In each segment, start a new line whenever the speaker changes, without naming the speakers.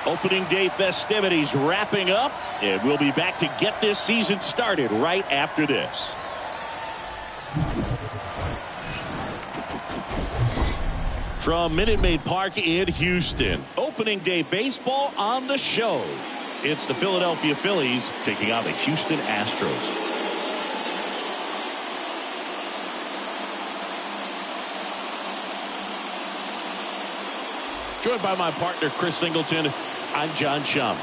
Opening day festivities wrapping up, and we'll be back to get this season started right after this. From Minute Maid Park in Houston, opening day baseball on the show. It's the Philadelphia Phillies taking on the Houston Astros. Joined by my partner, Chris Singleton, I'm John Shambi.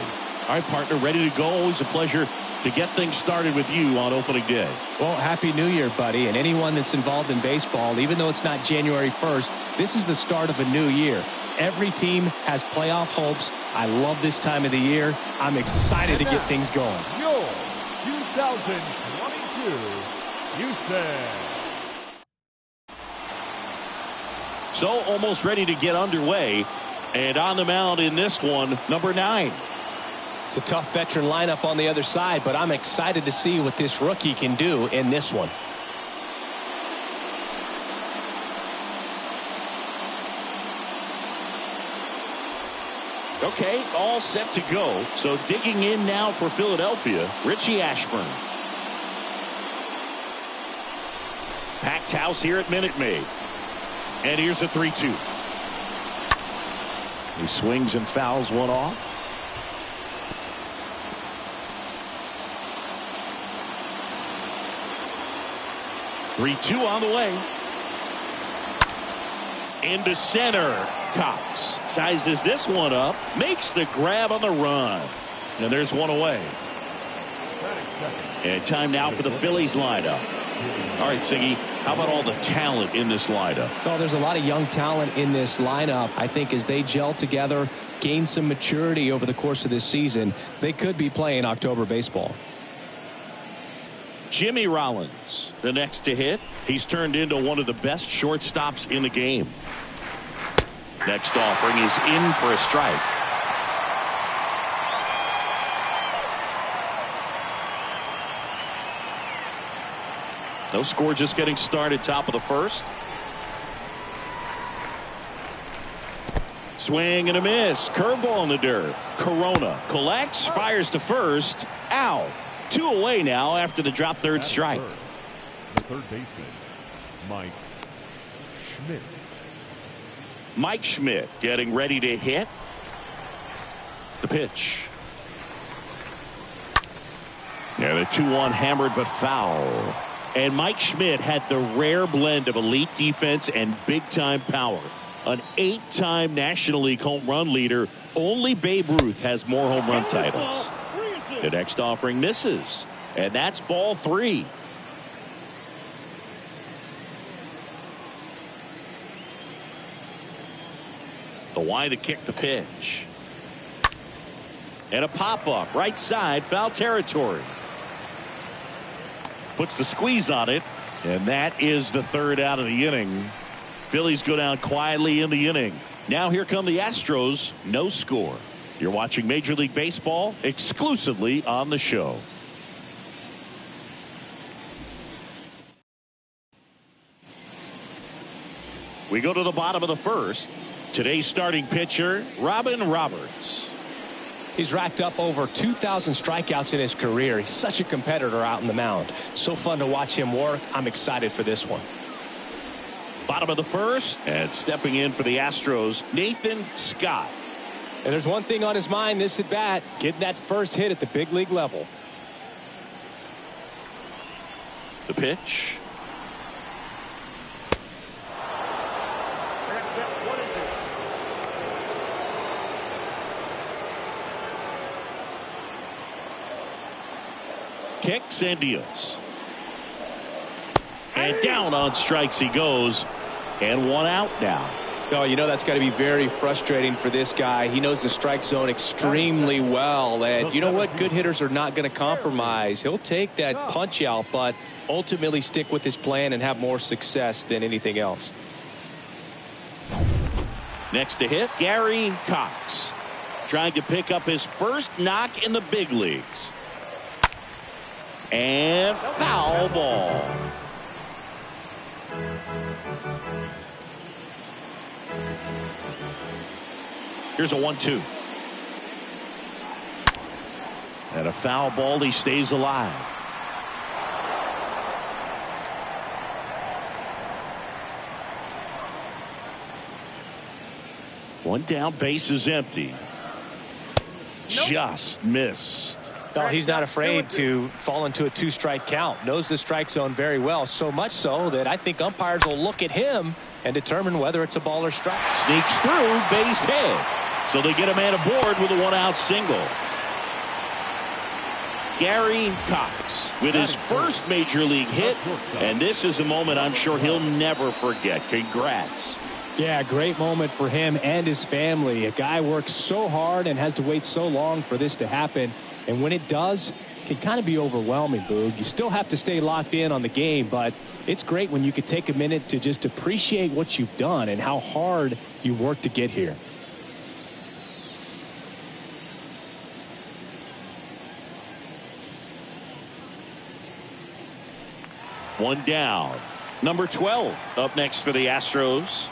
All right, partner, ready to go. Always a pleasure to get things started with you on opening day.
Well, Happy New Year, buddy. And anyone that's involved in baseball, even though it's not January 1st, this is the start of a new year. Every team has playoff hopes. I love this time of the year. I'm excited to get things going.
Your 2022 Houston.
So almost ready to get underway. And on the mound in this one, number 9.
It's a tough veteran lineup on the other side, but I'm excited to see what this rookie can do in this one.
Okay, all set to go. So digging in now for Philadelphia, Richie Ashburn. Packed house here at Minute Maid. And here's a 3-2. He swings and fouls one off. Three-two on the way. Into center. Cox sizes this one up. Makes the grab on the run. And there's one away. And time now for the Phillies lineup. All right, Siggy, how about all the talent in this lineup?
Well, there's a lot of young talent in this lineup. I think as they gel together, gain some maturity over the course of this season, they could be playing October baseball.
Jimmy Rollins, the next to hit. He's turned into one of the best shortstops in the game. Next offering is in for a strike. No score, just getting started, top of the first. Swing and a miss. Curveball in the dirt. Corona collects, fires to first. Out. 2 away now after the drop third strike.
The third baseman, Mike Schmidt.
Mike Schmidt getting ready to hit. The pitch. Yeah, the 2-1 hammered but foul. And Mike Schmidt had the rare blend of elite defense and big-time power. An 8-time National League home run leader. Only Babe Ruth has more home run titles. The next offering misses. And that's ball 3. The wide to kick the pitch. And a pop-up right side, foul territory. Puts the squeeze on it, and that is the third out of the inning. Phillies go down quietly in the inning. Now here come the Astros, no score. You're watching Major League Baseball exclusively on the show. We go to the bottom of the first. Today's starting pitcher, Robin Roberts.
He's racked up over 2,000 strikeouts in his career. He's such a competitor out in the mound. So fun to watch him work. I'm excited for this one.
Bottom of the first, and stepping in for the Astros, Nathan Scott.
And there's one thing on his mind this at bat, getting that first hit at the big league level.
The pitch. Kicks and deals. And down on strikes he goes. And one out now.
Oh, you know that's got to be very frustrating for this guy. He knows the strike zone extremely well. And you know what? Good hitters are not going to compromise. He'll take that punch out, but ultimately stick with his plan and have more success than anything else.
Next to hit, Gary Cox. Trying to pick up his first knock in the big leagues. And foul ball. Here's a 1-2. And a foul ball, he stays alive. One down, base is empty. Just missed.
Well, he's not afraid to fall into a 2-strike count. Knows the strike zone very well. So much so that I think umpires will look at him and determine whether it's a ball or strike.
Sneaks through, base hit. So they get a man aboard with a 1-out single. Gary Cox with his first major league hit. And this is a moment I'm sure he'll never forget. Congrats.
Yeah, great moment for him and his family. A guy works so hard and has to wait so long for this to happen. And when it does, it can kind of be overwhelming, Boog. You still have to stay locked in on the game, but it's great when you could take a minute to just appreciate what you've done and how hard you've worked to get here.
One down. Number 12 up next for the Astros.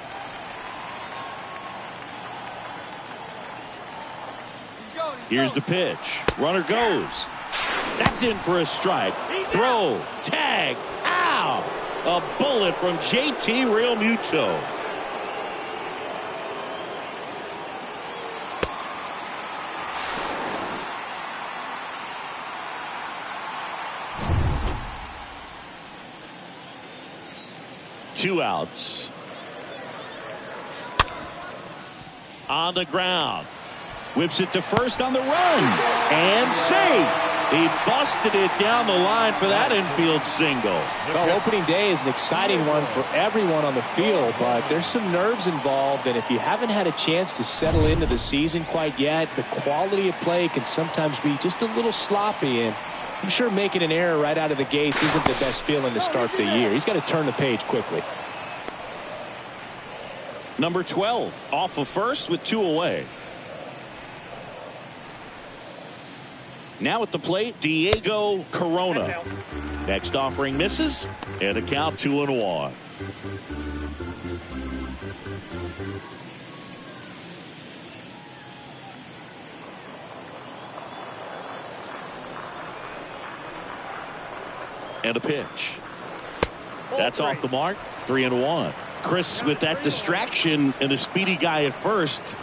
Here's the pitch. Runner goes. That's in for a strike. Throw. Tag. Ow. A bullet from JT Realmuto. Two outs. On the ground. Whips it to first on the run. And safe. He busted it down the line for that infield single.
Well, opening day is an exciting one for everyone on the field, but there's some nerves involved, and if you haven't had a chance to settle into the season quite yet, the quality of play can sometimes be just a little sloppy, and I'm sure making an error right out of the gates isn't the best feeling to start the year. He's got to turn the page quickly.
Number 12 off of first with 2 away. Now at the plate, Diego Corona. Next offering misses, and a count 2-1. And a pitch. That's off the mark. 3-1. Chris, with that distraction and a speedy guy at first,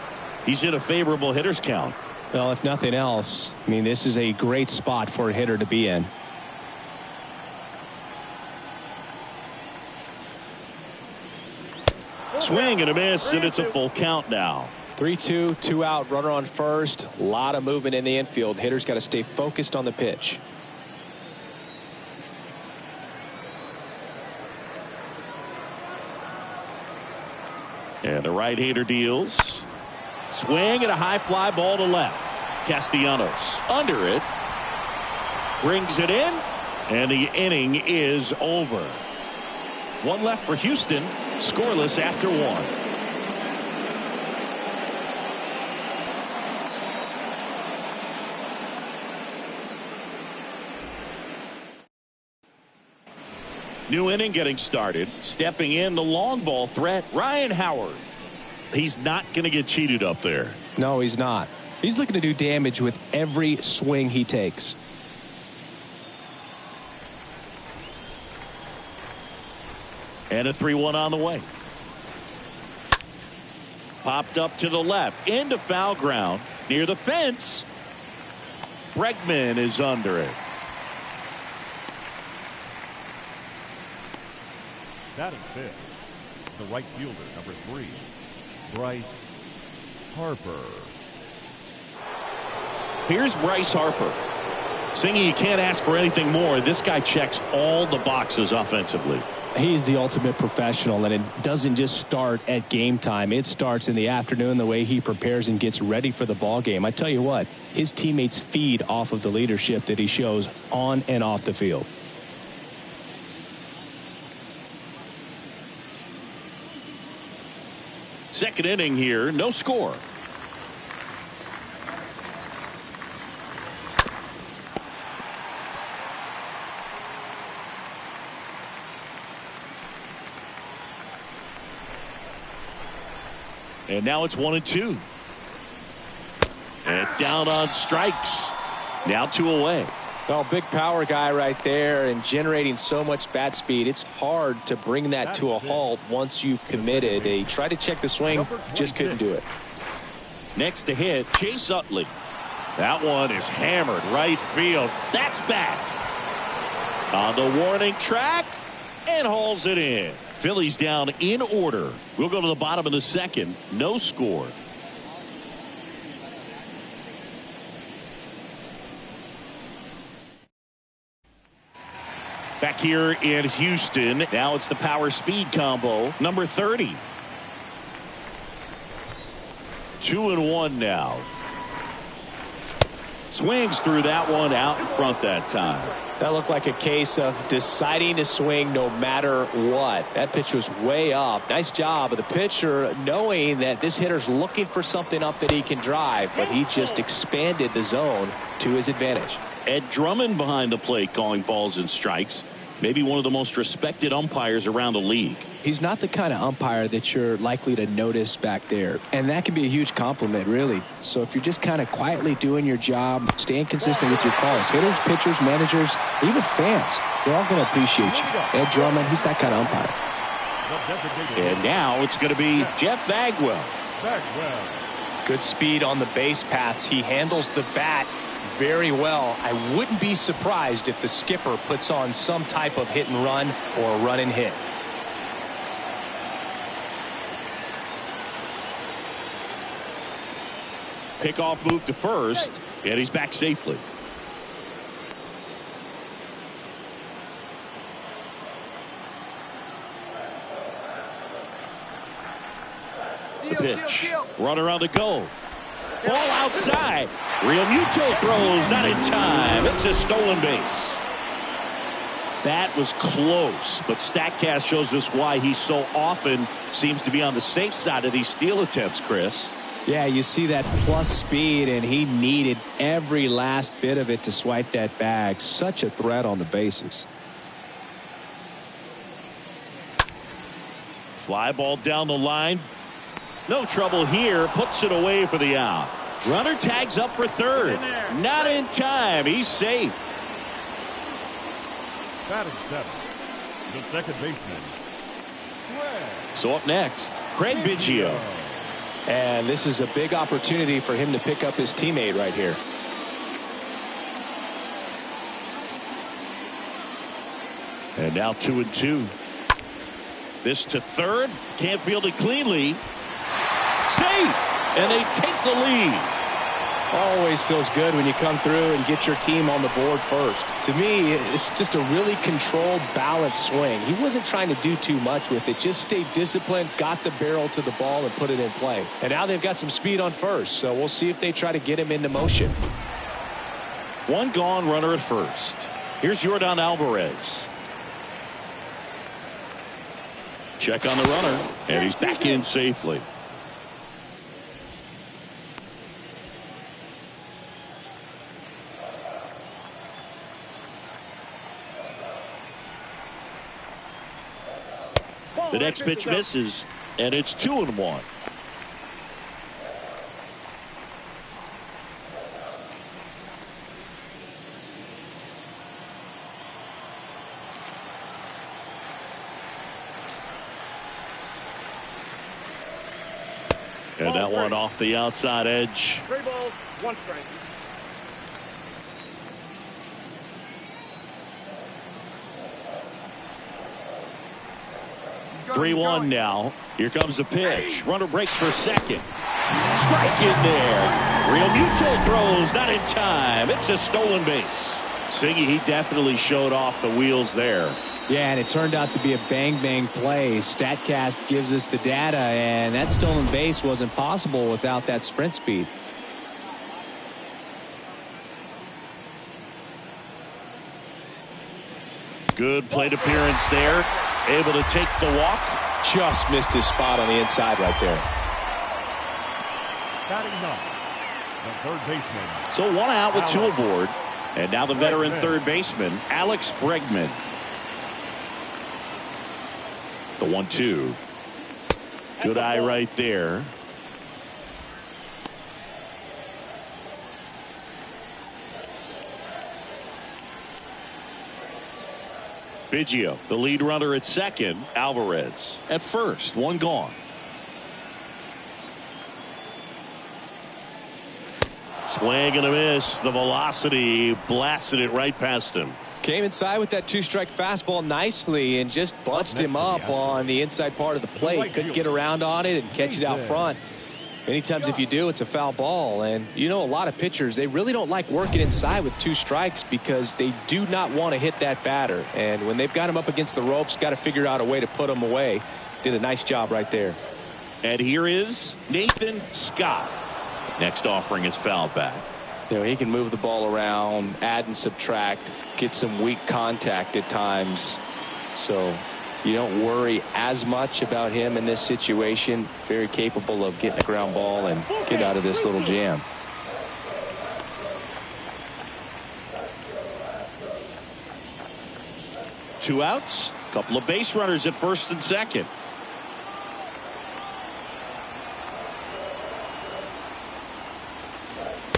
he's in a favorable hitter's count.
Well, if nothing else, I mean, this is a great spot for a hitter to be in.
Swing and a miss, and it's a full count now.
3-2, 2 out, runner on first. A lot of movement in the infield. Hitters got to stay focused on the pitch.
And the right-hander deals. Swing and a high fly ball to left. Castellanos under it. Brings it in. And the inning is over. One left for Houston. Scoreless after 1. New inning getting started. Stepping in the long ball threat, Ryan Howard. He's not going to get cheated up there.
No, he's not. He's looking to do damage with every swing he takes.
And a 3-1 on the way. Popped up to the left. Into foul ground. Near the fence. Bregman is under it.
Batting fifth, the right fielder, number 3, Bryce Harper.
Here's Bryce Harper. Singing, you can't ask for anything more. This guy checks all the boxes offensively.
He's the ultimate professional, and it doesn't just start at game time. It starts in the afternoon, the way he prepares and gets ready for the ball game. I tell you what, his teammates feed off of the leadership that he shows on and off the field.
Second inning here, no score. And now it's 1-2. And down on strikes. Now 2 away.
Well, big power guy right there and generating so much bat speed. It's hard to bring that to a halt once you've committed. He tried to check the swing, just couldn't do it.
Next to hit, Chase Utley. That one is hammered right field. That's back. On the warning track and hauls it in. Phillies down in order. We'll go to the bottom of the second. No score. Back here in Houston, now it's the power speed combo, number 30. 2-1 now. Swings through that one out in front that time.
That looked like a case of deciding to swing no matter what. That pitch was way up. Nice job of the pitcher knowing that this hitter's looking for something up that he can drive, but he just expanded the zone to his advantage.
Ed Drummond behind the plate calling balls and strikes. Maybe one of the most respected umpires around the league.
He's not the kind of umpire that you're likely to notice back there. And that can be a huge compliment, really. So if you're just kind of quietly doing your job, staying consistent with your calls, hitters, pitchers, managers, even fans, they're all going to appreciate you. Ed Drummond, he's that kind of umpire.
And now it's going to be Jeff Bagwell.
Good speed on the base pass. He handles the bat very well. I wouldn't be surprised if the skipper puts on some type of hit and run or run and hit.
Pickoff move to first, and he's back safely. The pitch. Runner on the go. Ball outside. Real Muto throws, not in time. It's a stolen base. That was close, but StatCast shows us why he so often seems to be on the safe side of these steal attempts, Chris.
Yeah, you see that plus speed, and he needed every last bit of it to swipe that bag. Such a threat on the bases.
Fly ball down the line. No trouble here. Puts it away for the out. Runner tags up for third. Not in time. He's safe.
Batting 7, the second baseman.
So up next, Craig Biggio.
And this is a big opportunity for him to pick up his teammate right here.
And now 2-2. This to third. Can't field it cleanly. Safe. And they take the lead.
Always feels good when you come through and get your team on the board first. To me, it's just a really controlled, balanced swing. He wasn't trying to do too much with it. Just stayed disciplined, got the barrel to the ball, and put it in play. And now they've got some speed on first, so we'll see if they try to get him into motion.
One gone, runner at first. Here's Yordan Alvarez. Check on the runner, and he's back in safely. The next pitch misses, and it's 2-1. And that one off the outside edge.
3 balls, 1 strike.
3-1 now. Here comes the pitch. Runner breaks for second. Strike in there. Real Muto throws, not in time. It's a stolen base. Siggy, he definitely showed off the wheels there.
Yeah, and it turned out to be a bang-bang play. StatCast gives us the data, and that stolen base wasn't possible without that sprint speed.
Good plate appearance there. Able to take the walk.
Just missed his spot on the inside right there.
Batting 9, the third baseman.
So 1 out with 2 aboard. And now the veteran third baseman, Alex Bregman. The 1-2. Good eye right there. Biggio, the lead runner at second. Alvarez at first. One gone. Swing and a miss. The velocity blasted it right past him.
Came inside with that two-strike fastball nicely and just bunched him up on the inside part of the plate. Couldn't get around on it and catch it out front. Many times if you do, it's a foul ball. And you know, a lot of pitchers, they really don't like working inside with two strikes because they do not want to hit that batter. And when they've got him up against the ropes, got to figure out a way to put him away. Did a nice job right there.
And here is Nathan Scott. Next offering is fouled back.
You know, he can move the ball around, add and subtract, get some weak contact at times. So you don't worry as much about him in this situation. Very capable of getting a ground ball and get out of this little jam.
Two outs, couple of base runners at first and second.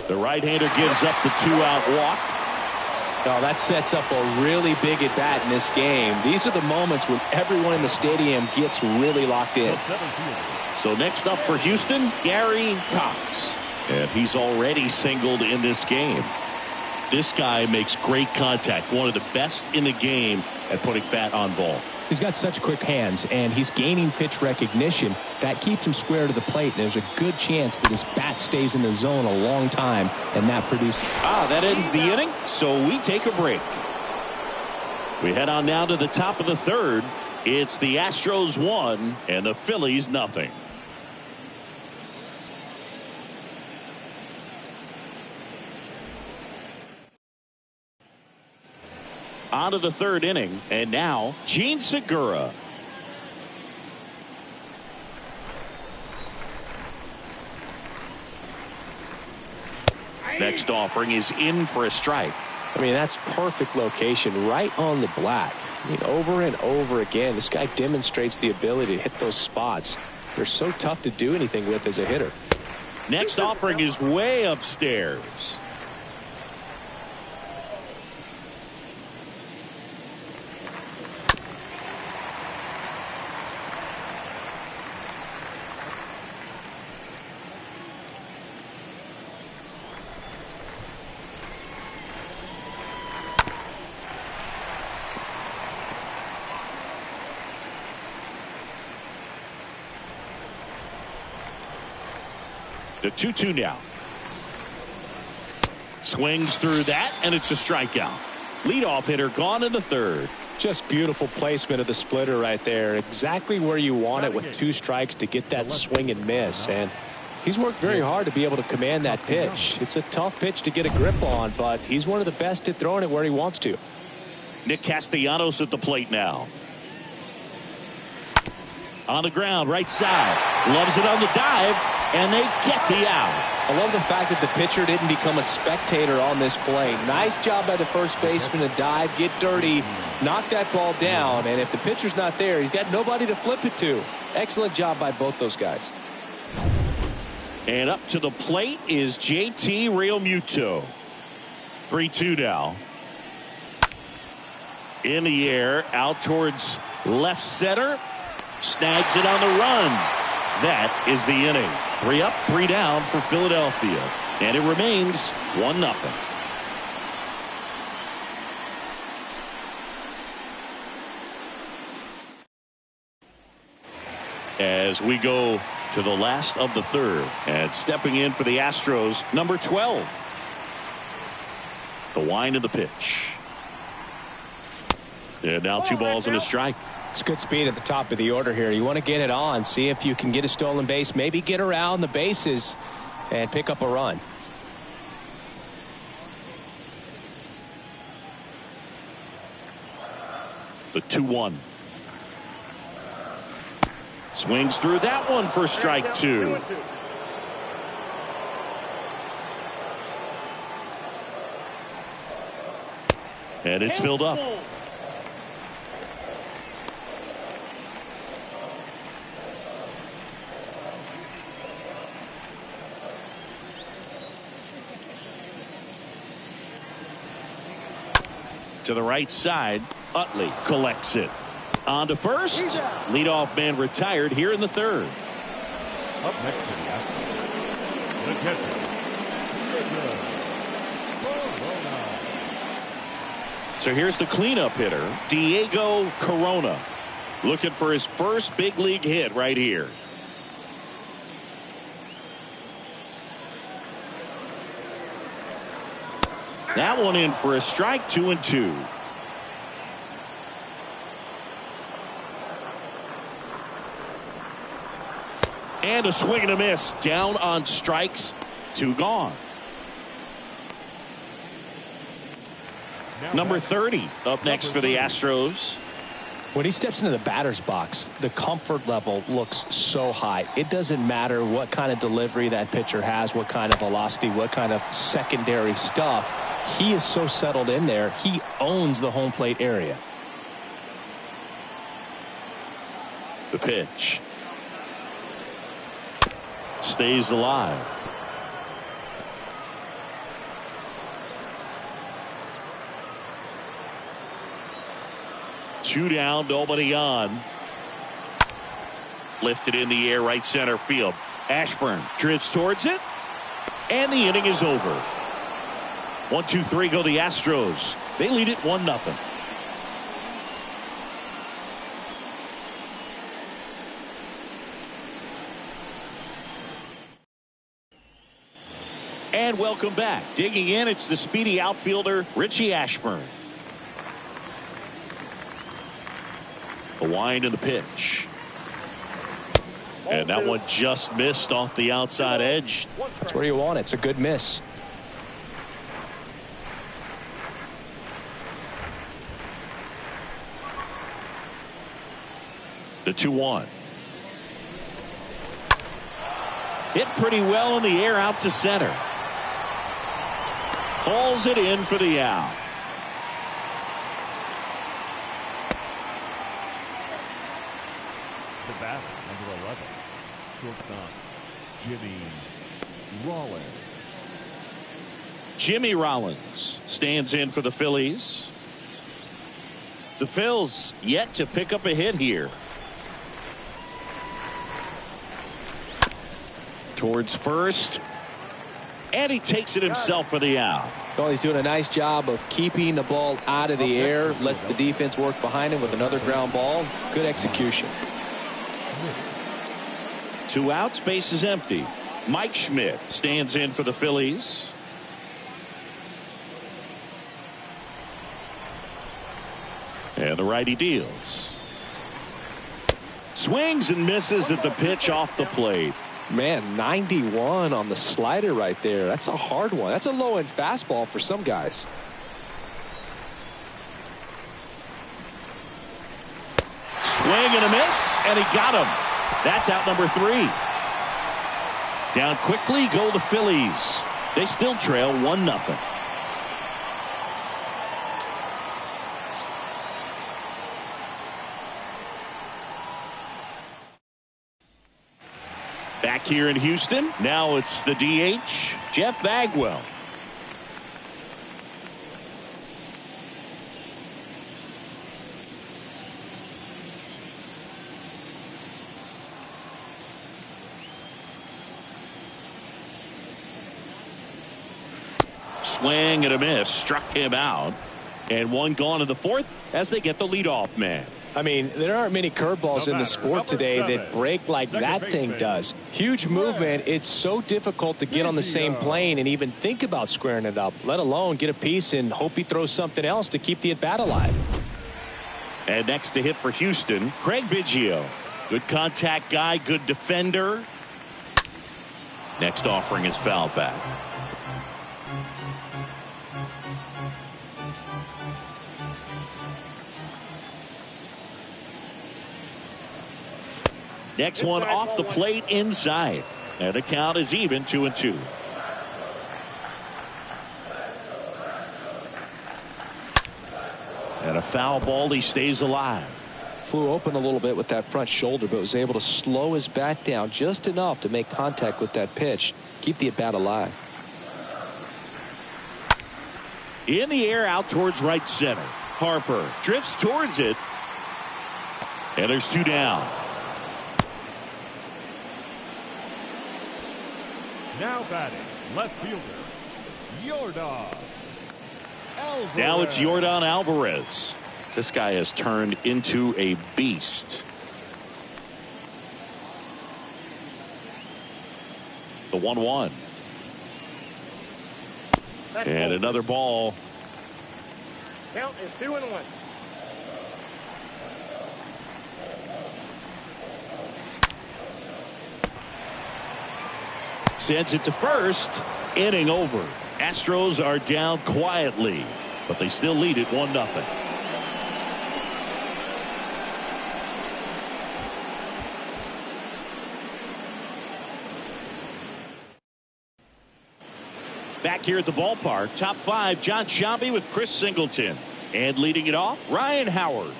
The right-hander gives up the two-out walk.
No, that sets up a really big at-bat in this game. These are the moments when everyone in the stadium gets really locked in.
So next up for Houston, Gary Cox. And he's already singled in this game. This guy makes great contact. One of the best in the game at putting bat on ball.
He's got such quick hands, and he's gaining pitch recognition. That keeps him square to the plate, and there's a good chance that his bat stays in the zone a long time, and that produces.
That ends the inning, so we take a break. We head on now to the top of the third. It's the Astros 1 and the Phillies nothing. On to the third inning, and now Gene Segura. Next offering is in for a strike.
I mean, that's perfect location right on the black. I mean, over and over again, this guy demonstrates the ability to hit those spots. They're so tough to do anything with as a hitter.
Next offering is way upstairs. The 2-2 now. Swings through that, and it's a strikeout. Leadoff hitter gone in the third.
Just beautiful placement of the splitter right there. Exactly where you want it with two strikes to get that swing and miss. And he's worked very hard to be able to command that pitch. It's a tough pitch to get a grip on, but he's one of the best at throwing it where he wants to.
Nick Castellanos at the plate now. On the ground, right side. Loves it on the dive, and they get the out.
I love the fact that the pitcher didn't become a spectator on this play. Nice job by the first baseman to dive, get dirty, knock that ball down, and if the pitcher's not there, he's got nobody to flip it to. Excellent job by both those guys.
And up to the plate is JT Realmuto. 3-2 now. In the air, out towards left center. Snags it on the run. That is the inning. 3 up, 3 down for Philadelphia. And it remains 1-0. As we go to the last of the third. And stepping in for the Astros, number 12. The wind of the pitch. And now 2 balls and a strike.
It's good speed at the top of the order here. You want to get it on, see if you can get a stolen base, maybe get around the bases and pick up a run.
The 2-1. Swings through that one for strike 2. And it's filled up. To the right side, Utley collects it. On to first. Leadoff man retired here in the third.
Up next to the Astros, the catcher,
So here's the cleanup hitter, Diego Corona, looking for his first big league hit right here. That one in for a strike, 2-2. And a swing and a miss. Down on strikes. 2 gone. Number 30 up next for the Astros.
When he steps into the batter's box, the comfort level looks so high. It doesn't matter what kind of delivery that pitcher has, what kind of velocity, what kind of secondary stuff. He is so settled in there. He owns the home plate area.
The pitch. Stays alive. Two down, nobody on. Lifted in the air, right center field. Ashburn drifts towards it, and the inning is over. 1, 2, 3 go the Astros. They lead it 1-0. And welcome back. Digging in, it's the speedy outfielder, Richie Ashburn. A wind in the pitch. And that one just missed off the outside edge.
That's where you want it. It's a good miss.
The 2-1. Hit pretty well in the air out to center. Calls it in for the out.
the batter, number 11, shortstop, Jimmy Rollins.
Jimmy Rollins stands in for the Phillies. The Phils yet to pick up a hit here. Towards first. And he takes it himself for the out.
Well, he's doing a nice job of keeping the ball out of the air. Lets the defense work behind him with another ground ball. Good execution.
2 outs, base is empty. Mike Schmidt stands in for the Phillies. And the righty deals. Swings and misses at the pitch off the plate.
Man, 91 on the slider right there. That's a hard one. That's a low-end fastball for some guys.
Swing and a miss, and he got him. That's out number 3. Down quickly go the Phillies. They still trail 1-0. Back here in Houston, now it's the DH, Jeff Bagwell. Swing and a miss, struck him out. And 1 gone in the 4th as they get the leadoff man.
I mean, there aren't many curveballs in the sport today that break like that thing does. Huge movement. It's so difficult to get on the same plane and even think about squaring it up, let alone get a piece and hope he throws something else to keep the at-bat alive.
And next to hit for Houston, Craig Biggio. Good contact guy, good defender. Next offering is fouled back. Next one off the plate inside. And the count is even 2-2. And a foul ball. He stays alive.
Flew open a little bit with that front shoulder, but was able to slow his bat down just enough to make contact with that pitch. Keep the at bat alive.
In the air out towards right center. Harper drifts towards it. And there's 2 down.
Now batting, left fielder, Yordan Alvarez.
Now it's Yordan Alvarez. This guy has turned into a beast. The 1-1. And another ball.
Count is 2-1.
Sends it to first. Inning over. Astros are down quietly, but they still lead it 1-0. Back here at the ballpark, top 5, John Sciambi with Chris Singleton. And leading it off, Ryan Howard.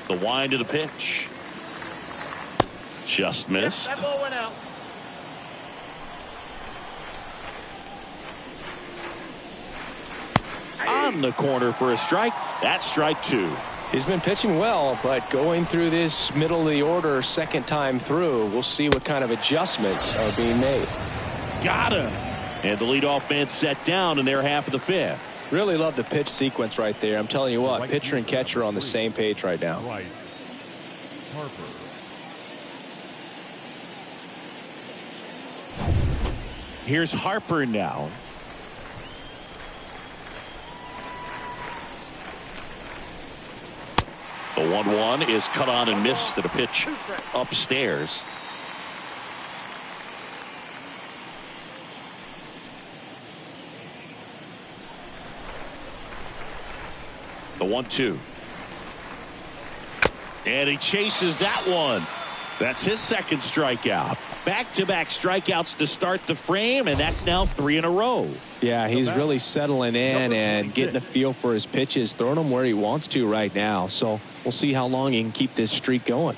The wind of the pitch. Just missed.
That ball went out.
On the corner for a strike. That's strike 2.
He's been pitching well, but going through this middle of the order second time through, we'll see what kind of adjustments are being made.
Got him. And the leadoff man set down in their half of the 5th.
Really love the pitch sequence right there. I'm telling you what, pitcher and catcher are on the same page right now.
Bryce Harper.
Here's Harper now. The 1-1 is cut on and missed at a pitch upstairs. The 1-2. And he chases that one. That's his second strikeout. Back-to-back strikeouts to start the frame, and that's now 3 in a row.
Yeah, he's really settling in and getting a feel for his pitches, throwing them where he wants to right now. So we'll see how long he can keep this streak going.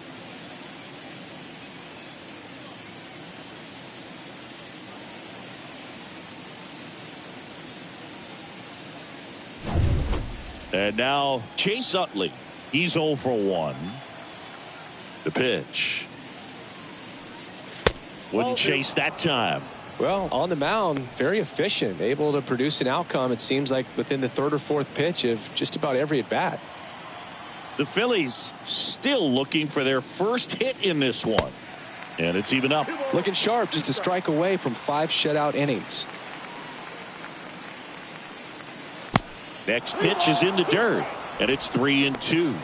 And now Chase Utley. He's 0 for 1. The pitch. Wouldn't chase that time.
Well, on the mound, very efficient, able to produce an outcome, it seems like, within the 3rd or 4th pitch of just about every at bat.
The Phillies still looking for their first hit in this one. And it's even up.
Looking sharp, just a strike away from 5 shutout innings.
Next pitch is in the dirt, and it's 3-2.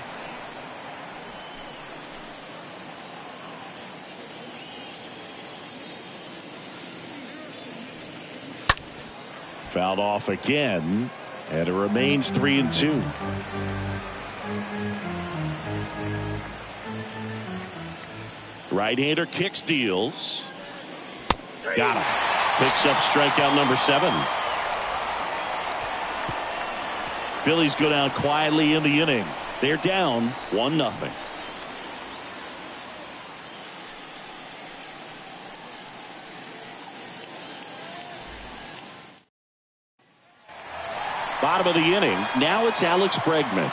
Fouled off again, and it remains 3-2. Right-hander kicks, deals. Got him. Picks up strikeout number 7. Phillies go down quietly in the inning. They're down 1-0. Bottom of the inning. Now it's Alex Bregman.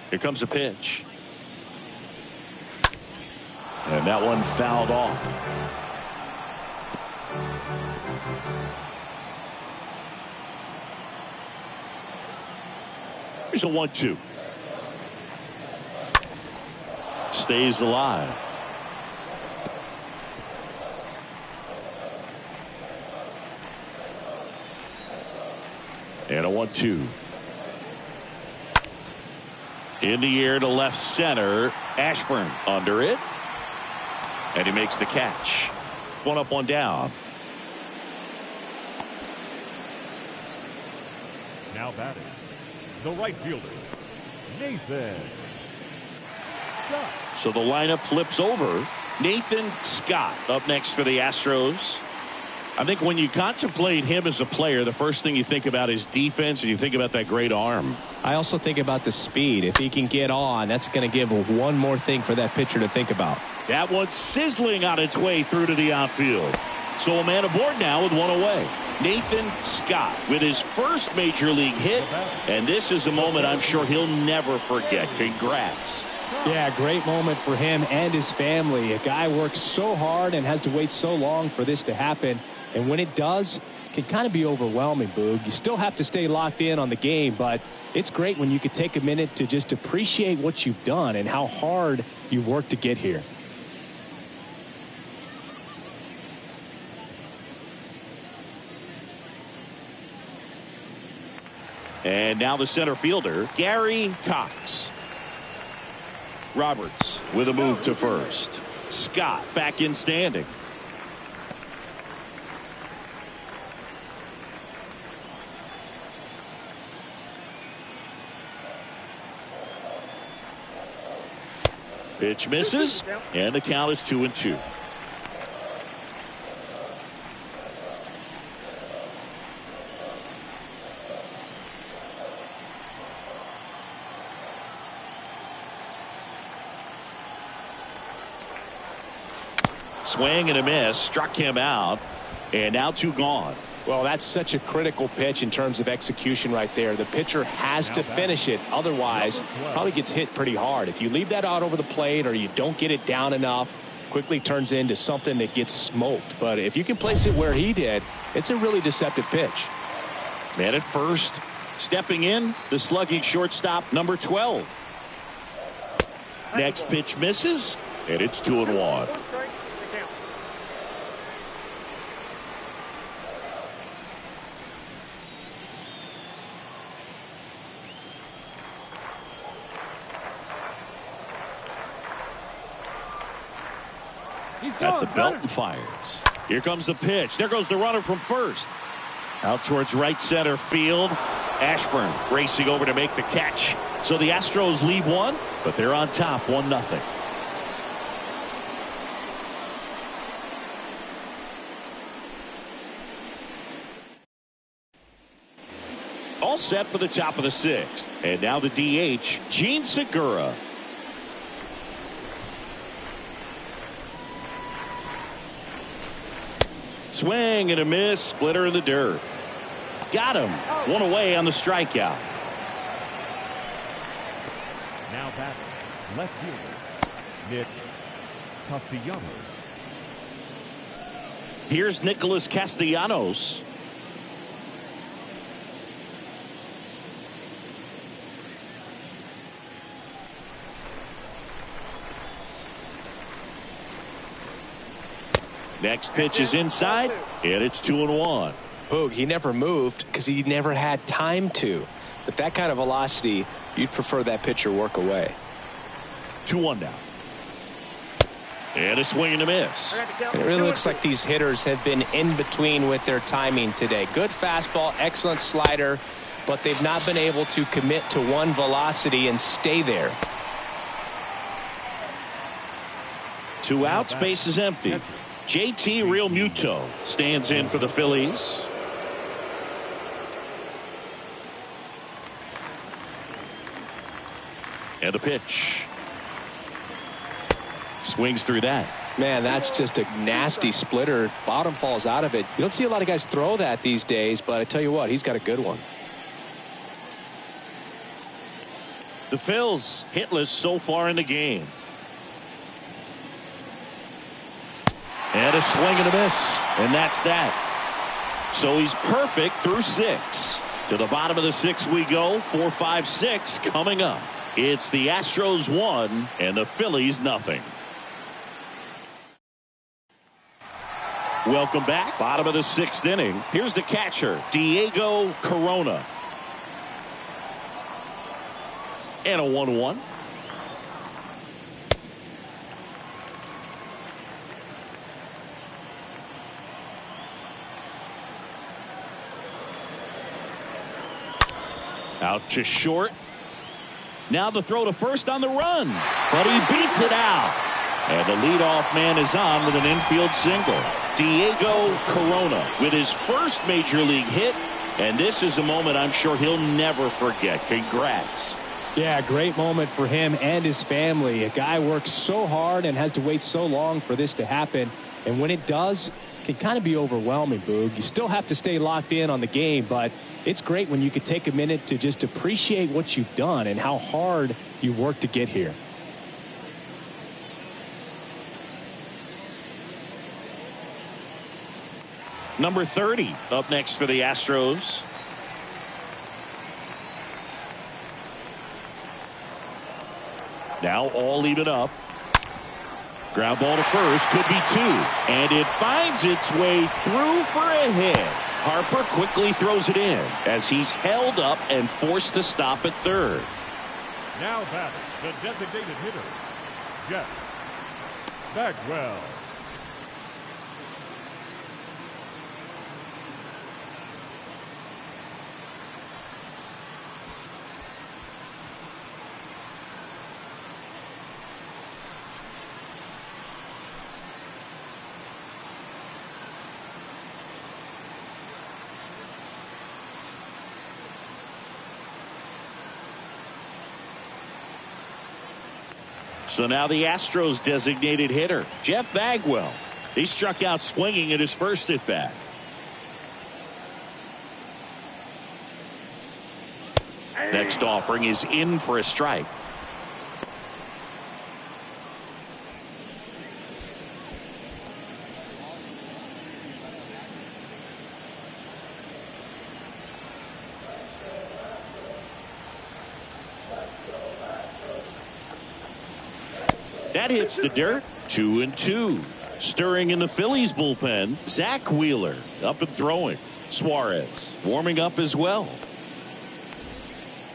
Here comes a pitch. And that one fouled off. Here's a 1-2. Stays alive. And a 1-2. In the air to left center. Ashburn under it. And he makes the catch. 1 up, 1 down.
Now batting, the right fielder, Nathan
So the lineup flips over. Nathan Scott up next for the Astros. I think when you contemplate him as a player, the first thing you think about is defense, and you think about that great arm.
I also think about the speed. If he can get on, that's going to give one more thing for that pitcher to think about.
That one's sizzling on its way through to the outfield. So a man aboard now with one away. Nathan Scott with his first major league hit, and this is a moment I'm sure he'll never forget. Congrats.
Yeah, great moment for him and his family. A guy works so hard and has to wait so long for this to happen. And when it does, it can kind of be overwhelming, Boog. You still have to stay locked in on the game, but it's great when you could take a minute to just appreciate what you've done and how hard you've worked to get here.
And now the center fielder, Gary Cox. Roberts with a move to first. Scott back in standing. Pitch misses, and the count is 2-2. Swing and a miss, struck him out, and now 2 gone.
Well, that's such a critical pitch in terms of execution right there. The pitcher has to finish it. Otherwise, probably gets hit pretty hard. If you leave that out over the plate or you don't get it down enough, quickly turns into something that gets smoked. But if you can place it where he did, it's a really deceptive pitch.
Man at first, stepping in, the slugging shortstop, number 12. Next pitch misses, and it's 2-1. At the belt and fires. Here comes the pitch. There goes the runner from first. Out towards right center field. Ashburn racing over to make the catch. So the Astros lead 1, but they're on top 1-0. All set for the top of the 6th. And now the DH, Gene Segura. Swing and a miss, splitter in the dirt. Got him. 1 away on the strikeout.
Now batting, left fielder, Nick Castellanos.
Here's Nicholas Castellanos. Next pitch is inside, and it's 2-1.
Boog, he never moved because he never had time to. But that kind of velocity, you'd prefer that pitcher work away.
2-1 now. And a swing and a miss.
And it really looks like these hitters have been in between with their timing today. Good fastball, excellent slider, but they've not been able to commit to one velocity and stay there.
2 outs, base is empty. JT Realmuto stands in for the Phillies. And a pitch. Swings through that.
Man, that's just a nasty splitter. Bottom falls out of it. You don't see a lot of guys throw that these days, but I tell you what, he's got a good one.
The Phils hitless so far in the game. And a swing and a miss. And that's that. So he's perfect through 6. To the bottom of the 6th we go. 4, 5, 6 coming up. It's the Astros 1 and the Phillies 0. Welcome back. Bottom of the 6th inning. Here's the catcher, Diego Corona. And a 1-1. Out to short. Now the throw to first on the run, but he beats it out. And the leadoff man is on with an infield single. Diego Corona with his first major league hit. And this is a moment I'm sure he'll never forget. Congrats.
Yeah, great moment for him and his family. A guy works so hard and has to wait so long for this to happen. And when it does, it can kind of be overwhelming, Boog. You still have to stay locked in on the game, but it's great when you could take a minute to just appreciate what you've done and how hard you've worked to get here.
Number 30 up next for the Astros. Now all even up. Ground ball to first, could be two. And it finds its way through for a hit. Harper quickly throws it in as he's held up and forced to stop at third.
Now batting, the designated hitter, Jeff Bagwell.
So now the Astros designated hitter, Jeff Bagwell. He struck out swinging at his first at bat. Next offering is in for a strike. That hits the dirt. 2-2. Stirring in the Phillies bullpen, Zach Wheeler up and throwing. Suarez warming up as well.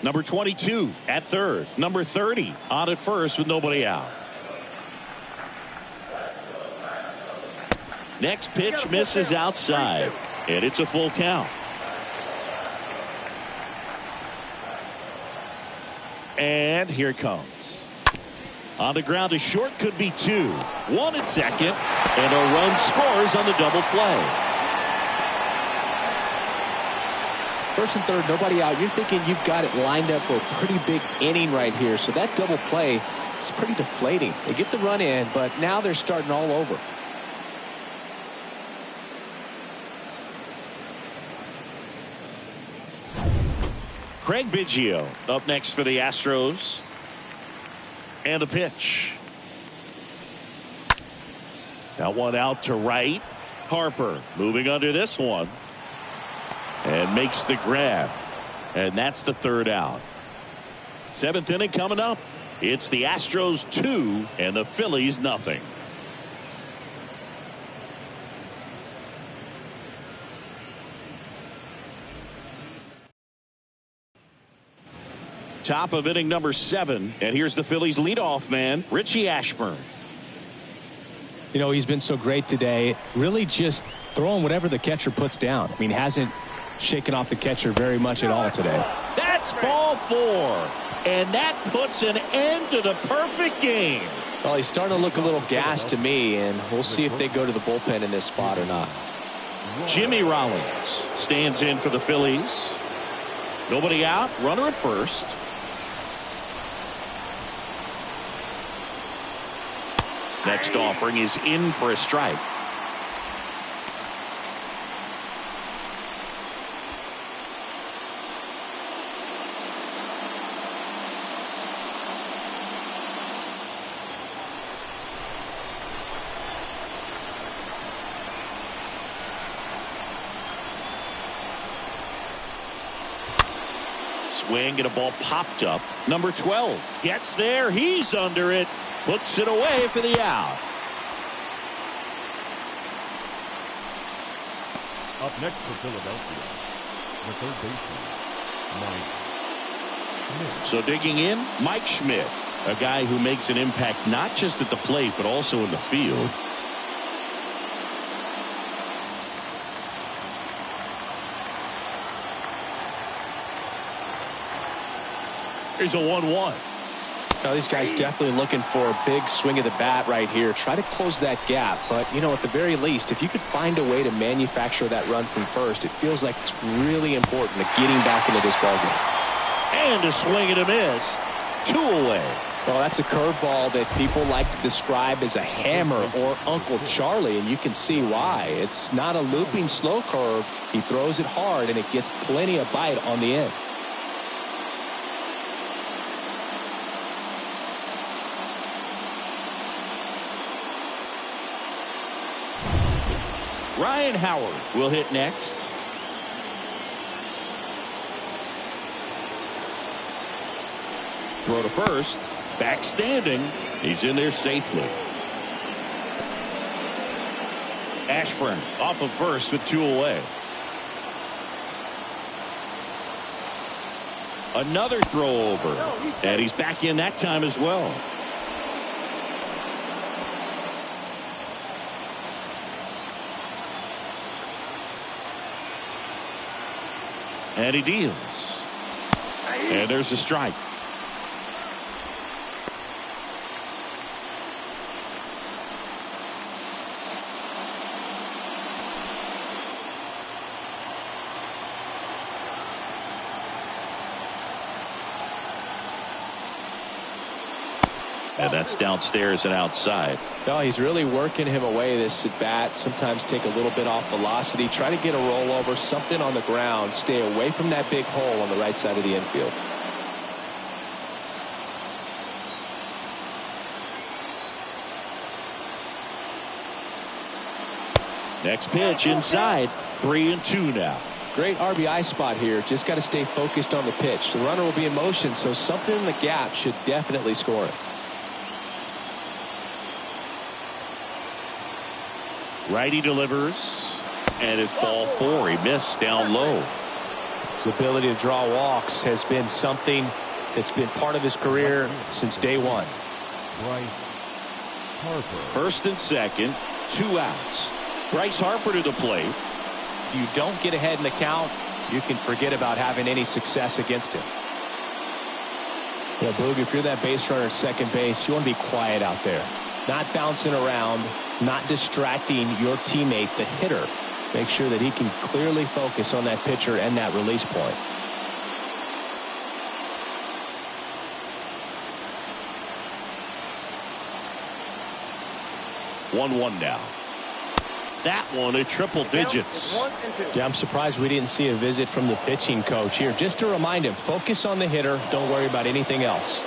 Number 22 at third. Number 30 on at first with nobody out. Next pitch misses outside, and it's a full count. And here it comes. On the ground to short, could be two. One at second, and a run scores on the double play.
First and third, nobody out. You're thinking you've got it lined up for a pretty big inning right here. So that double play is pretty deflating. They get the run in, but now they're starting all over.
Craig Biggio up next for the Astros. And a pitch. That one out to right. Harper moving under this one. And makes the grab. And that's the third out. Seventh inning coming up. It's the Astros 2 and the Phillies nothing. Top of inning number 7. And here's the Phillies leadoff man, Richie Ashburn.
You know, he's been so great today. Really just throwing whatever the catcher puts down. I mean, hasn't shaken off the catcher very much at all today.
That's ball 4. And that puts an end to the perfect game.
Well, he's starting to look a little gassed to me, and we'll see if they go to the bullpen in this spot or not.
Jimmy Rollins stands in for the Phillies. Nobody out. Runner at first. Next offering is in for a strike. Swing and a ball popped up. Number 12 gets there. He's under it. Puts it away for the out.
Up next for Philadelphia, the third baseman, Mike Schmidt.
So digging in, Mike Schmidt, a guy who makes an impact not just at the plate but also in the field. Here's a 1-1.
Now, these guys definitely looking for a big swing of the bat right here. Try to close that gap. But, you know, at the very least, if you could find a way to manufacture that run from first, it feels like it's really important to getting back into this ballgame.
And a swing and a miss. 2 away.
Well, that's a curveball that people like to describe as a hammer or Uncle Charlie, and you can see why. It's not a looping slow curve. He throws it hard, and it gets plenty of bite on the end.
Ryan Howard will hit next. Throw to first. Back standing. He's in there safely. Ashburn off of first with 2 away. Another throw over. And he's back in that time as well. And he deals. And there's a strike. And that's downstairs and outside.
No, he's really working him away this at bat. Sometimes take a little bit off velocity. Try to get a rollover, something on the ground. Stay away from that big hole on the right side of the infield.
Next pitch inside. 3-2 now.
Great RBI spot here. Just got to stay focused on the pitch. The runner will be in motion, so something in the gap should definitely score it.
Righty delivers, and it's ball 4. He missed down low.
His ability to draw walks has been something that's been part of his career since day one.
Bryce Harper.
First and second, 2 outs. Bryce Harper to the plate.
If you don't get ahead in the count, you can forget about having any success against him. Yeah, Boog, if you're that base runner at second base, you want to be quiet out there. Not bouncing around, not distracting your teammate, the hitter. Make sure that he can clearly focus on that pitcher and that release point.
One now. That one at triple digits.
Yeah, I'm surprised we didn't see a visit from the pitching coach here. Just to remind him, focus on the hitter. Don't worry about anything else.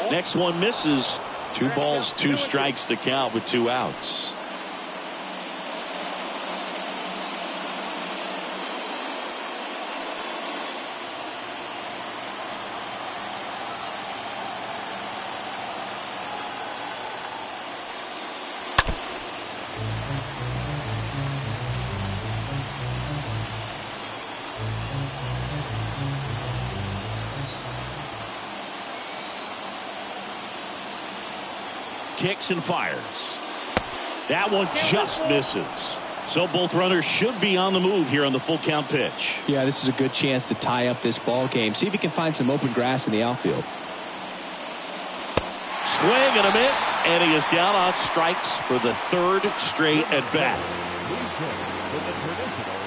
Next one misses. 2 balls, 2 strikes to count with 2 outs. Kicks and fires. That one just misses. So both runners should be on the move here on the full count pitch.
Yeah, this is a good chance to tie up this ball game. See if he can find some open grass in the outfield.
Swing and a miss, and he is down on strikes for the 3rd straight at bat.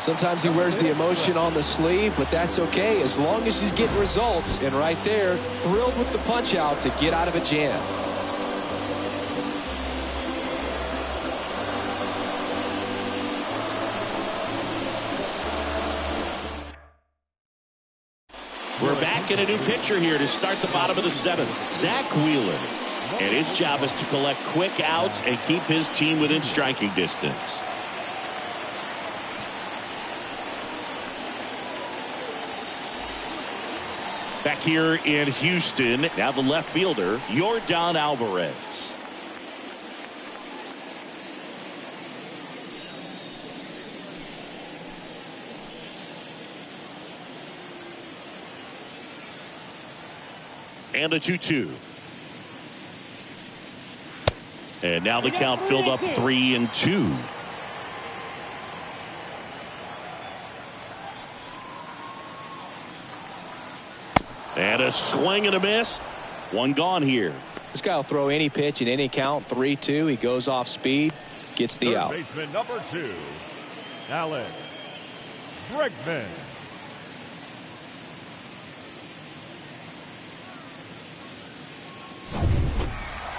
Sometimes he wears the emotion on the sleeve, but that's okay as long as he's getting results. And right there, thrilled with the punch out to get out of a jam.
We're back in a new pitcher here to start the bottom of the 7th. Zach Wheeler. And his job is to collect quick outs and keep his team within striking distance. Back here in Houston, now the left fielder, Yordan Alvarez. And a 2-2. And now the count filled up 3-2. And a swing and a miss. One gone here.
This guy will throw any pitch in any count. 3-2. He goes off speed, gets the out.
Baseman number 2, Alex Bregman.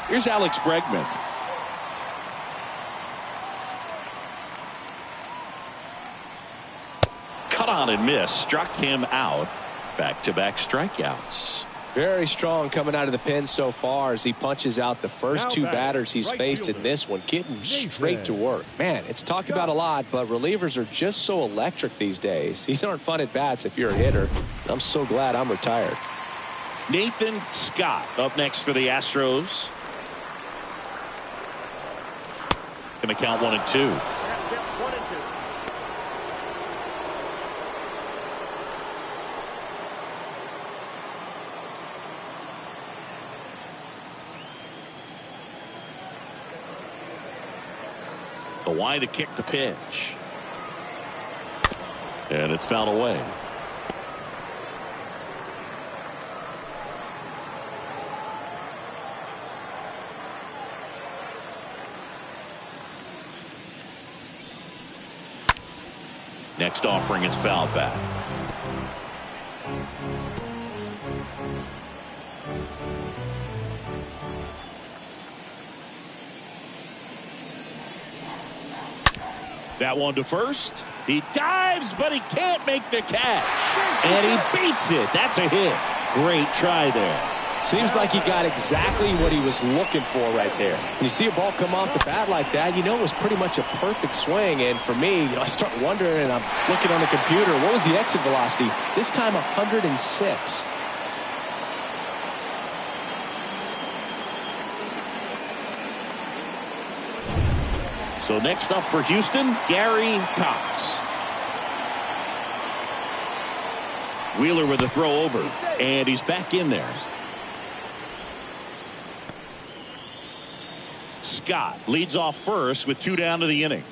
Here's Alex Bregman. Cut on and miss. Struck him out. Back-to-back strikeouts.
Very strong coming out of the pen so far as he punches out the first two batters he's faced in this one, getting straight to work. Man, it's talked about a lot, but relievers are just so electric these days. These aren't fun at bats if you're a hitter. I'm so glad I'm retired.
Nathan Scott up next for the Astros. Going to count 1-2. The wide to kick the pitch. And it's fouled away. Next offering is fouled back. That one to first. He dives, but he can't make the catch. And he beats it. That's a hit. Great try there.
Seems like he got exactly what he was looking for right there. When you see a ball come off the bat like that, you know it was pretty much a perfect swing. And for me, I start wondering, and I'm looking on the computer, what was the exit velocity? This time 106.
So next up for Houston, Gary Cox. Wheeler with a throw over, and he's back in there. Scott leads off first with 2 down to the inning.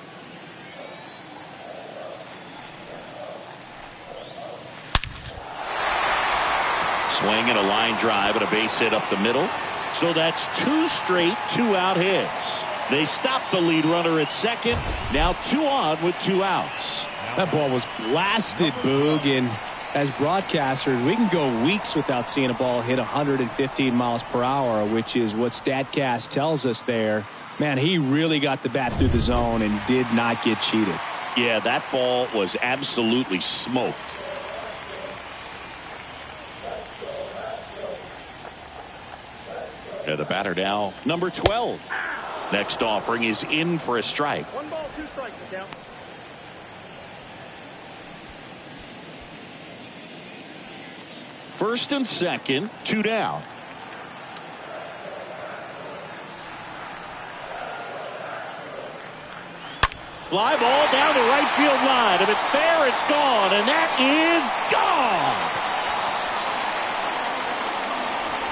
Swing and a line drive and a base hit up the middle. So that's 2 straight 2-out hits. They stopped the lead runner at second. Now 2 on with 2 outs.
That ball was blasted, Boog, and as broadcasters, we can go weeks without seeing a ball hit 115 miles per hour, which is what StatCast tells us there. Man, he really got the bat through the zone and did not get cheated.
Yeah, that ball was absolutely smoked. And the batter now, number 12. Next offering is in for a strike.
1 ball, 2 strikes to count.
First and second, 2 down. Fly ball down the right field line. If it's fair, it's gone, and that is gone.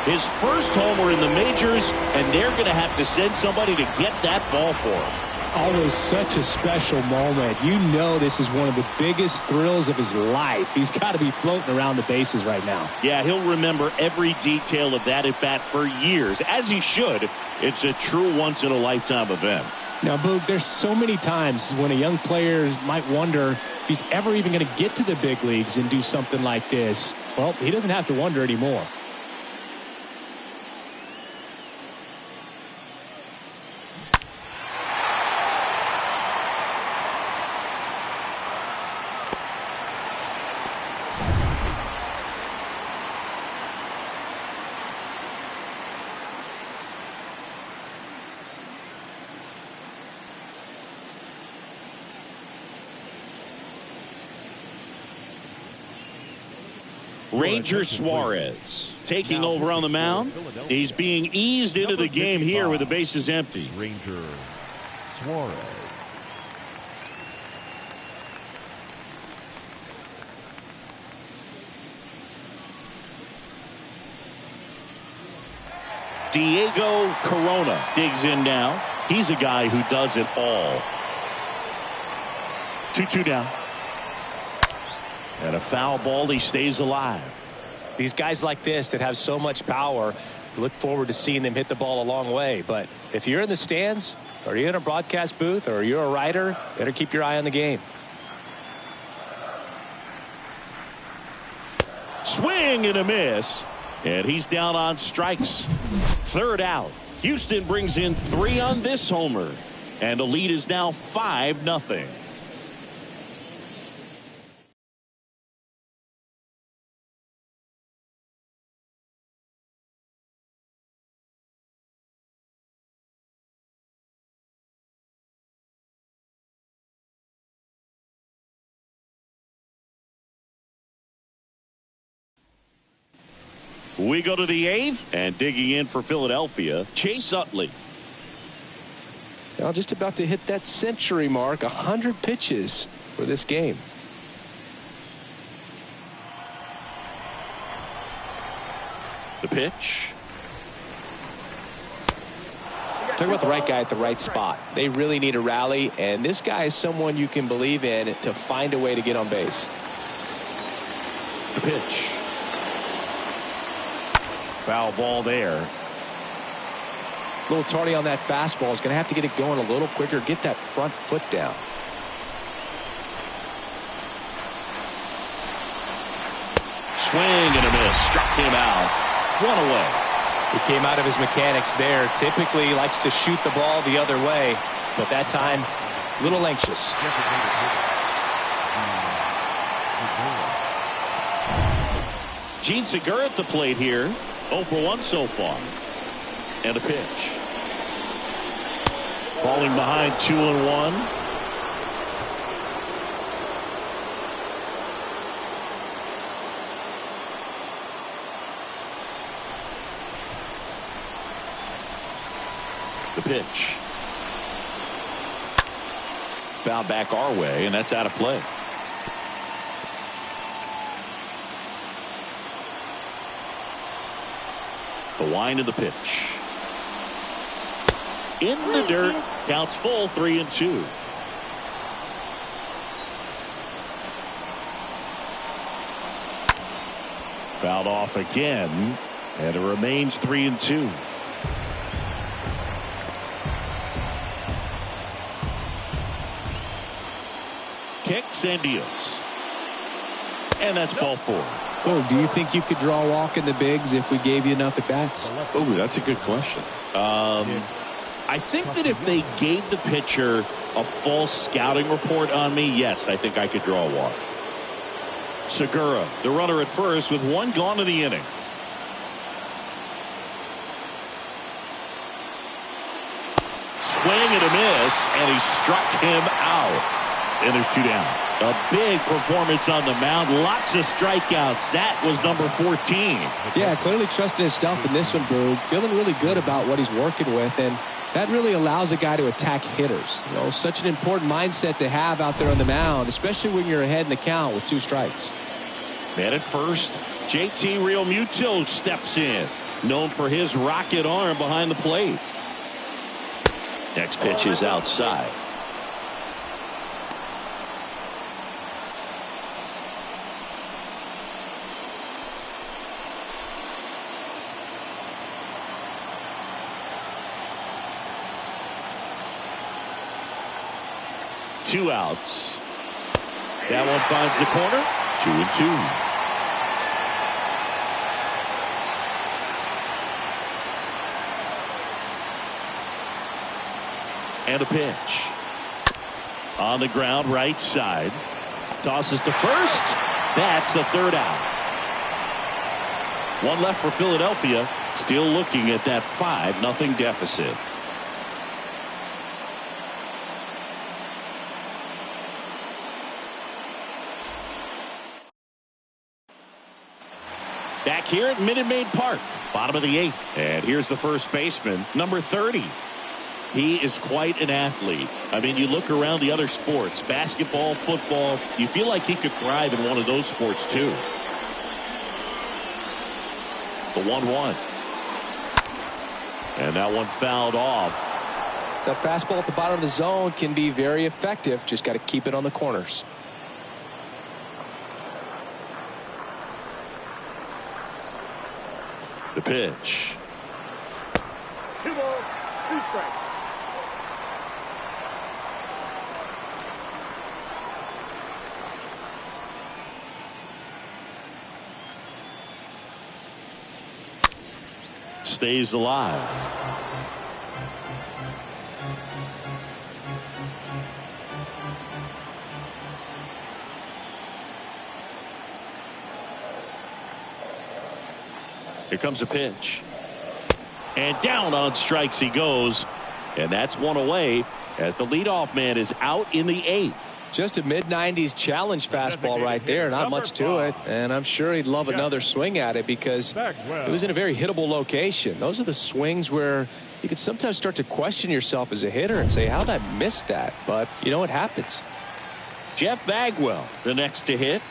His first homer in the majors, and they're going to have to send somebody to get that ball for him.
Always such a special moment. You know this is one of the biggest thrills of his life. He's got to be floating around the bases right now.
Yeah, he'll remember every detail of that at bat for years, as he should. It's a true once-in-a-lifetime event.
Now, Boog, there's so many times when a young player might wonder if he's ever even going to get to the big leagues and do something like this. Well, he doesn't have to wonder anymore.
Ranger Suarez taking over on the mound. He's being eased into the game here with the bases empty.
Ranger Suarez.
Diego Corona digs in now. He's a guy who does it all. 2-2 down. And a foul ball. He stays alive.
These guys like this that have so much power, look forward to seeing them hit the ball a long way. But if you're in the stands, or you're in a broadcast booth, or you're a writer, better keep your eye on the game.
Swing and a miss. And he's down on strikes. Third out. Houston brings in 3 on this homer. And the lead is now 5-0. We go to the 8th, and digging in for Philadelphia, Chase Utley.
Now just about to hit that century mark, 100 pitches for this game.
The pitch.
Talk about the right guy at the right spot. They really need a rally, and this guy is someone you can believe in to find a way to get on base.
The pitch. Foul ball there.
A little tardy on that fastball. Is going to have to get it going a little quicker. Get that front foot down.
Swing and a miss. Struck him out. 1 away.
He came out of his mechanics there. Typically he likes to shoot the ball the other way, but that time a little anxious.
Gene Segura at the plate here. 0 for 1 so far. And a pitch. Falling behind 2-1. The pitch. Foul back our way, and that's out of play. The wind of the pitch. In the dirt. Counts full. 3-2. Fouled off again, and it remains 3-2. Kicks and deals. And that's ball 4.
Oh, do you think you could draw a walk in the bigs if we gave you enough at bats?
Oh, that's a good question. I think that if they gave the pitcher a full scouting report on me, yes, I think I could draw a walk. Segura, the runner at first with 1 gone in the inning. Swing and a miss, and he struck him out. And there's 2 down. A big performance on the mound. Lots of strikeouts. That was number 14.
Yeah, clearly trusting his stuff in this one, Boog. Feeling really good about what he's working with, and that really allows a guy to attack hitters. You know, such an important mindset to have out there on the mound, especially when you're ahead in the count with 2 strikes.
Man at first, JT Realmuto steps in. Known for his rocket arm behind the plate. Next pitch is outside. Two outs. That one finds the corner. 2-2. And a pitch. On the ground, right side. Tosses to first. That's the 3rd out. 1 left for Philadelphia. Still looking at that 5-0 deficit. Back here at Minute Maid Park, bottom of the 8th. And here's the first baseman, number 30. He is quite an athlete. I mean, you look around the other sports, basketball, football, you feel like he could thrive in one of those sports too. The 1-1. And that one fouled off.
That fastball at the bottom of the zone can be very effective. Just got to keep it on the corners.
The pitch.
2 balls, 2 strikes.
Stays alive. Here comes a pitch. And down on strikes he goes. And that's one away as the leadoff man is out in the 8th.
Just a mid-90s challenge fastball right there. Not much to it. And I'm sure he'd love another swing at it because it was in a very hittable location. Those are the swings where you can sometimes start to question yourself as a hitter and say, how did I miss that? But you know what happens.
Jeff Bagwell, the next to hit.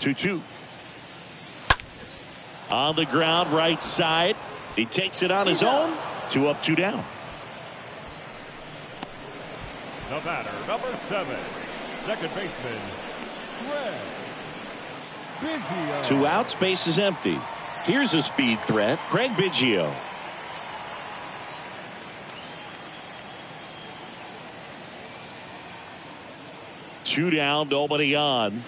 2-2. On the ground, right side. He takes it on his own. 2 up, 2 down.
The batter, number 7, second baseman, Craig Biggio.
2 outs, base is empty. Here's a speed threat, Craig Biggio. Two down, nobody on.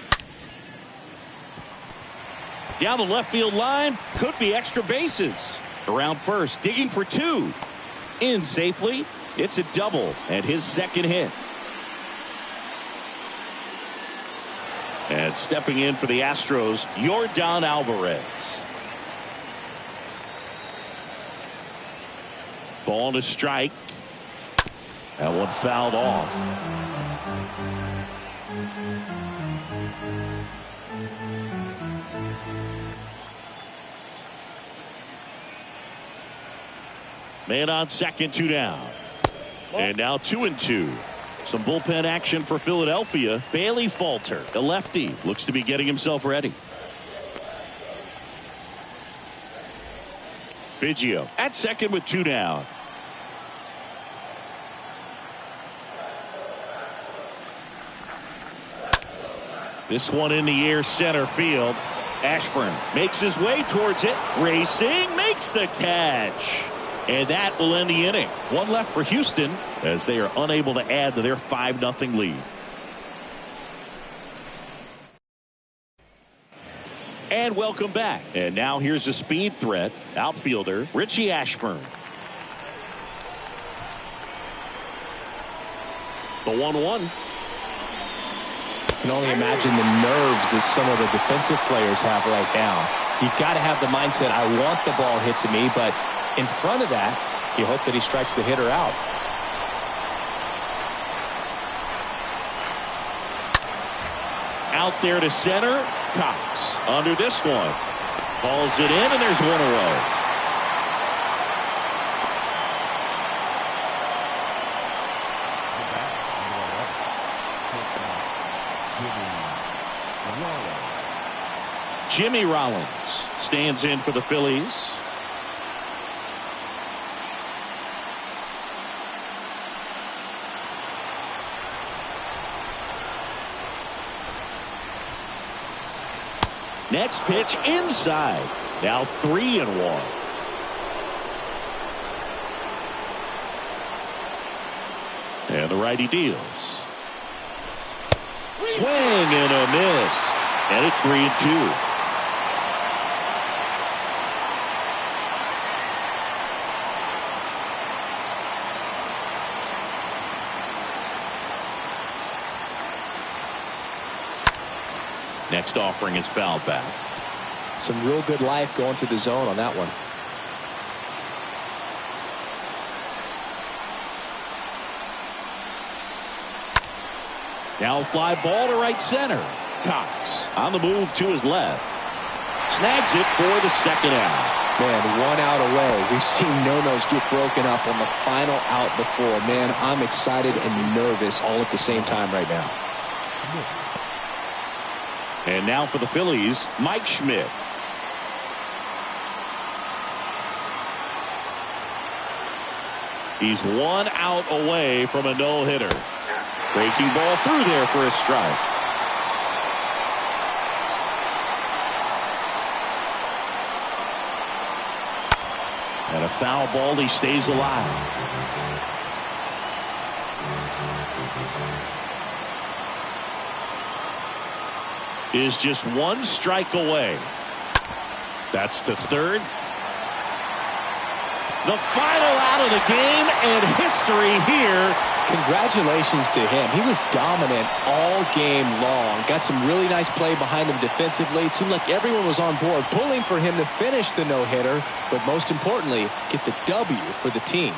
Down the left field line, could be extra bases. Around first, digging for 2. In safely. It's a double and his second hit. And stepping in for the Astros, Yordan Alvarez. Ball to strike. That one fouled off. Man on second, 2 down. And now 2-2. Some bullpen action for Philadelphia. Bailey Falter, the lefty, looks to be getting himself ready. Biggio at second with 2 down. This one in the air, center field. Ashburn makes his way towards it. Racing, makes the catch. And that will end the inning. 1 left for Houston as they are unable to add to their 5-0 lead. And welcome back. And now here's a speed threat. Outfielder Richie Ashburn. The 1-1.
Can only imagine the nerves that some of the defensive players have right now. You've got to have the mindset, I want the ball hit to me, but in front of that, you hope that he strikes the hitter out.
Out there to center. Cox under this one. Calls it in, and there's 1 away. Jimmy Rollins stands in for the Phillies. Next pitch inside. Now 3-1. And the righty deals. Swing and a miss. And it's 3-2. Next offering is fouled back.
Some real good life going to the zone on that one.
Now fly ball to right center. Cox on the move to his left. Snags it for the second out.
Man, 1 out away. We've seen no-nos get broken up on the final out before. Man, I'm excited and nervous all at the same time right now.
And now for the Phillies, Mike Schmidt. He's 1 out away from a no-hitter. Breaking ball through there for a strike. And a foul ball. He stays alive. Is just 1 strike away. That's to third. The final out of the game, and history here.
Congratulations to him. He was dominant all game long. Got some really nice play behind him defensively. It seemed like everyone was on board, pulling for him to finish the no-hitter, but most importantly, get the W for the team.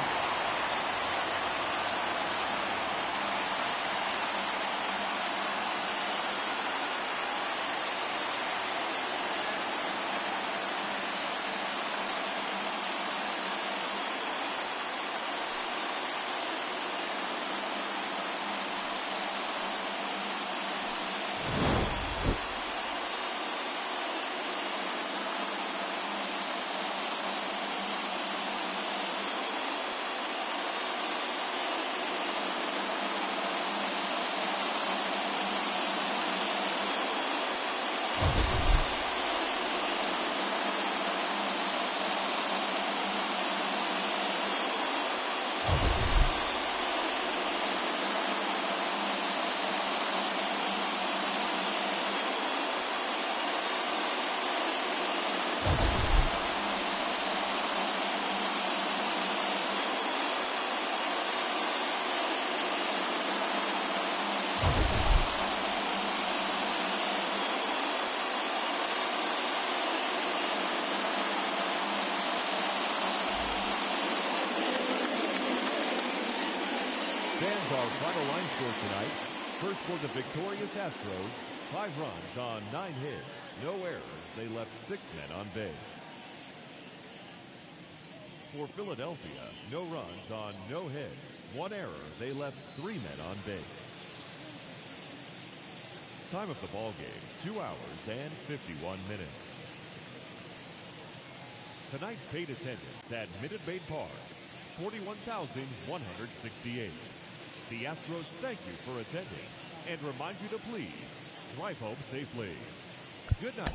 Fans, our final line score tonight. First for the victorious Astros, 5 runs on 9 hits, no errors. They left 6 men on base. For Philadelphia, no runs on no hits, 1 error. They left 3 men on base. Time of the ball game, 2 hours and 51 minutes. Tonight's paid attendance at Minute Maid Park, 41,168. The Astros thank you for attending and remind you to please drive home safely. Good night.